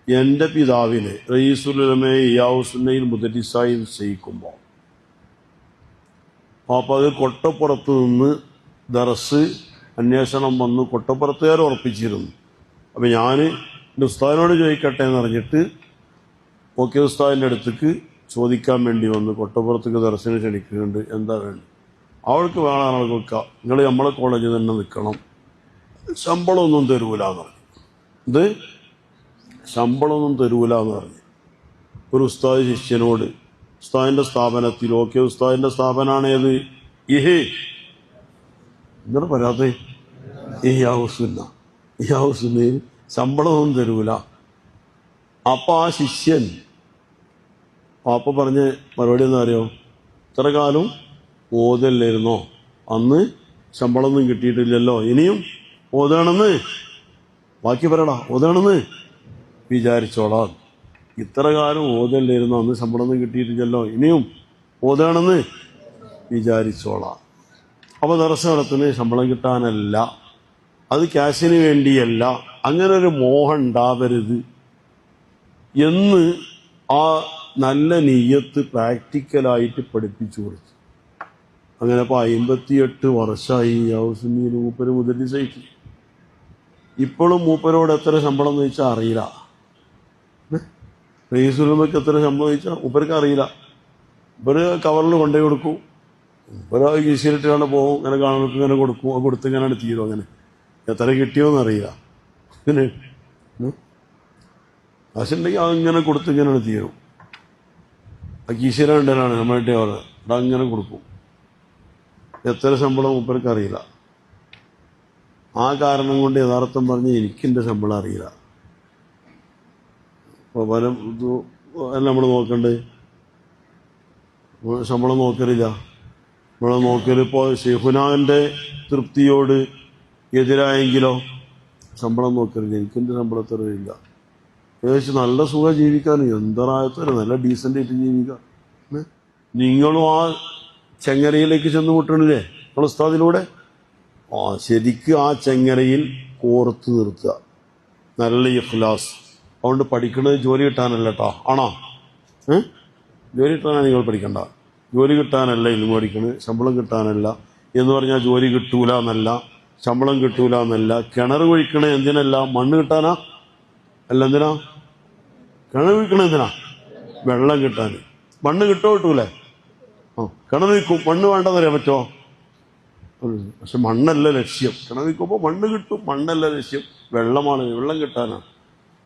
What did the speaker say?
എൻ്റെ പിതാവിനെ റയീസുൽ ഉലമയെ ഇയാവുസുന്നയിൽ മുദരിസായി നിശ്ചയിക്കുമ്പോൾ അപ്പോൾ അത് കൊട്ടപ്പുറത്ത് നിന്ന് ദർസ് അന്വേഷണം വന്ന് കൊട്ടപ്പുറത്തുകാർ ഉറപ്പിച്ചിരുന്നു. അപ്പോൾ ഞാൻ എൻ്റെ ഉസ്താദിനോട് ചോദിക്കട്ടെ എന്ന് പറഞ്ഞിട്ട് ഓക്കെ ഉസ്താദിൻ്റെ അടുത്തേക്ക് ചോദിക്കാൻ വേണ്ടി വന്ന് കൊട്ടപ്പുറത്തേക്ക് ദർശനം ക്ഷണിക്കുന്നുണ്ട്. എന്താ വേണ്ടത്? അവൾക്ക് വേണം ആളുകൾക്ക് നിങ്ങൾ നമ്മളെ കോളേജിൽ തന്നെ നിൽക്കണം, ശമ്പളമൊന്നും തരൂല എന്ന് പറഞ്ഞു. ഇത് ശമ്പളമൊന്നും തരൂല എന്ന് പറഞ്ഞു ഒരു ഉസ്താദ് ശിഷ്യനോട്. ഉസ്താദിൻ്റെ സ്ഥാപനത്തിൽ ഓക്കെ ഉസ്താദിൻ്റെ സ്ഥാപനമാണ് ഏത്? ഇഹേ എന്താണ് പറയാതെ ഇയാവുസുന്നയിൽ ശമ്പളമൊന്നും തരൂല. അപ്പം ആ ശിഷ്യൻ പാപ്പ പറഞ്ഞ മറുപടി എന്താ അറിയോ? ഇത്ര കാലം ഓതല്ലായിരുന്നോ, അന്ന് ശമ്പളമൊന്നും കിട്ടിയിട്ടില്ലല്ലോ, ഇനിയും ഓതാണെന്ന് ബാക്കി പറയടാ, ഓതാണെന്ന് വിചാരിച്ചോളാം. ഇത്ര കാലം ഓതല്ലായിരുന്നോ, അന്ന് ശമ്പളമൊന്നും കിട്ടിയിട്ടില്ലല്ലോ, ഇനിയും ഓതാണെന്ന് വിചാരിച്ചോളാം. അപ്പോൾ ദർസ് നടത്തുന്നത് ശമ്പളം കിട്ടാനല്ല, അത് ക്യാഷിന് വേണ്ടിയല്ല, അങ്ങനെ ഒരു മോഹം ഉണ്ടാവരുത് എന്ന് ആ നല്ല നീയത്ത് പ്രാക്ടിക്കലായിട്ട് പഠിപ്പിച്ചു കൊടുത്തു. അങ്ങനെ ഇപ്പോൾ 58 വർഷമായി യാവുസുന്നയിൽ മൂപ്പര് മുദരിസായിട്ട്. ഇപ്പോഴും മൂപ്പരോട് എത്ര ശമ്പളം എന്ന് ചോദിച്ചാൽ അറിയില്ല. റയീസുൽ ഉലമയ്ക്ക് എത്ര ശമ്പളം ചോദിച്ചാൽ മൂപ്പർക്ക് അറിയില്ല. ഇവർ കവറിൽ കൊണ്ടുപോയി കൊടുക്കും, ഇവർ കീശയിലിട്ട് കണ്ട് പോകും, ഇങ്ങനെ കാണുന്നവർക്ക് ഇങ്ങനെ കൊടുക്കും, അത് കൊടുത്ത് ഇങ്ങനെയാണ് തീരും. അങ്ങനെ എത്ര കിട്ടിയോന്ന് അറിയില്ല. അങ്ങനെ കാശുണ്ടെങ്കിൽ അതിങ്ങനെ കൊടുത്ത് ഇങ്ങനെയാണ് തീരും. ആ കീശയിലുണ്ടാണ് നമ്മളായിട്ട് അവിടെ അങ്ങനെ കൊടുക്കും. എത്ര ശമ്പളം മൂപ്പർക്ക് അറിയില്ല. ആ കാരണം കൊണ്ട് യഥാർത്ഥം പറഞ്ഞ് എനിക്കെൻ്റെ ശമ്പളം അറിയില്ല. അപ്പോൾ പല എല്ലാം നമ്മൾ നോക്കണ്ടേ? ശമ്പളം നോക്കലില്ല. നമ്മളെ നോക്കലിപ്പോൾ ഷെയ്ഖുനാൻ്റെ തൃപ്തിയോട് എതിരായെങ്കിലോ ശമ്പളം നോക്കലില്ല. എനിക്കെൻ്റെ ശമ്പളത്തിൽ അറിയില്ല. ഏകദേശം നല്ല സുഖം ജീവിക്കാൻ, എന്തറായത്തല്ല നല്ല ഡീസൻ്റായിട്ട് ജീവിക്കാം. നിങ്ങളും ആ ചെങ്ങരയിലേക്ക് ചെന്ന് മുട്ടണില്ലേ നിങ്ങൾ ഉസ്താദിലൂടെ? ശരിക്കും ആ ചെങ്ങരയിൽ കോർത്ത് നിർത്തുക, നല്ല ഇഖ്ലാസ്. അതുകൊണ്ട് പഠിക്കുന്നത് ജോലി കിട്ടാനല്ല കേട്ടോ. ആണോ? ജോലി കിട്ടാനാണ് നിങ്ങൾ പഠിക്കണ്ട. ജോലി കിട്ടാനല്ല ഇൽമു പഠിക്കണത്, ശമ്പളം കിട്ടാനല്ല. എന്ന് പറഞ്ഞാൽ ജോലി കിട്ടൂല എന്നല്ല, ശമ്പളം കിട്ടൂല എന്നല്ല. കിണർ കുഴിക്കണേ എന്തിനല്ല? മണ്ണ് കിട്ടാനാ? അല്ല, എന്തിനാ കിണർ കുഴിക്കണേ? എന്തിനാ? വെള്ളം കിട്ടാൻ. മണ്ണ് കിട്ടോ കിട്ടൂലേ? കിണർ വിൽക്കും, മണ്ണ് വേണ്ടെന്നറിയാൻ പറ്റുമോ? പക്ഷെ മണ്ണല്ല ലക്ഷ്യം. കിണർ വിൽക്കുമ്പോൾ മണ്ണ് കിട്ടും, മണ്ണല്ല ലക്ഷ്യം, വെള്ളമാണ്. വെള്ളം കിട്ടാനാണ്.